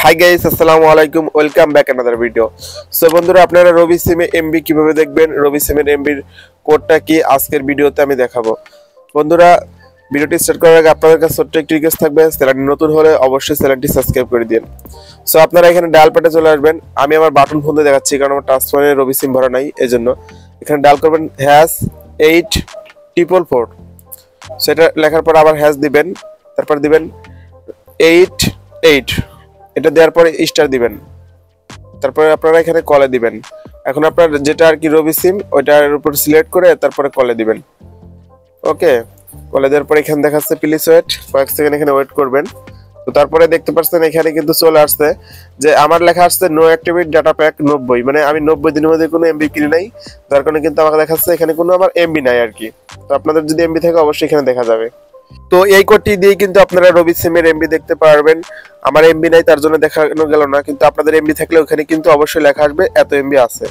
Hi guys, আসসালামু আলাইকুম, welcome back another video. So বন্ধুরা, আপনারা রবি সিমে এমবি কিভাবে দেখবেন, রবি সিমের এমবির কোডটা কি আজকের ভিডিওতে আমি দেখাবো। বন্ধুরা, ভিডিওটি স্টার্ট করার আগে আপনাদের কাছে ছোট্ট একটি রিকোয়েস্ট থাকবে, চ্যানেলটি নতুন হলে অবশ্যই চ্যানেলটি সাবস্ক্রাইব করে দিন। সো আপনারা এখানে ডায়াল প্যাডে চলে আসবেন। আমি আমার বাটন ফোন দিয়ে দেখাচ্ছি কারণ আমার টাচ ফোনে রবি সিম ভরা নাই, এজন্য এখানে ডায়াল করবেন #844। সেটা লেখার পর আবার হ্যাশ দিবেন, তারপর দিবেন 88, এটা দেওয়ার পরে স্টার দিবেন, তারপরে আপনারা এখানে কলে দিবেন। এখন আপনার যেটা আর কি রবি সিম ওইটার উপর সিলেক্ট করে তারপরে কলে দিবেন। ওকে, কলে দেওয়ার পরে এখানে দেখাচ্ছে প্লিজ ওয়েট, কয়েক সেকেন্ড এখানে ওয়েট করবেন। তো তারপরে দেখতে পাচ্ছেন এখানে কিন্তু চলে আসছে যে আমার লেখা আসছে নো অ্যাক্টিভেট ডাটা প্যাক 90, মানে আমি 90 দিনের মধ্যে কোনো এমবি কিনে নাই, যার কারণে কিন্তু আমাকে দেখাচ্ছে এখানে কোনো আমার এমবি নাই আর কি। তো আপনাদের যদি এমবি থাকে অবশ্যই এখানে দেখা যাবে। তো এই কোডটি দিয়ে কিন্তু আপনারা রবি সিমের এমবি দেখতে পারবেন। আমার এমবি নাই তার জন্য দেখানো গেল না, কিন্তু আপনাদের এমবি থাকলে ওখানে কিন্তু অবশ্যই লেখা আসবে এত এমবি আছে।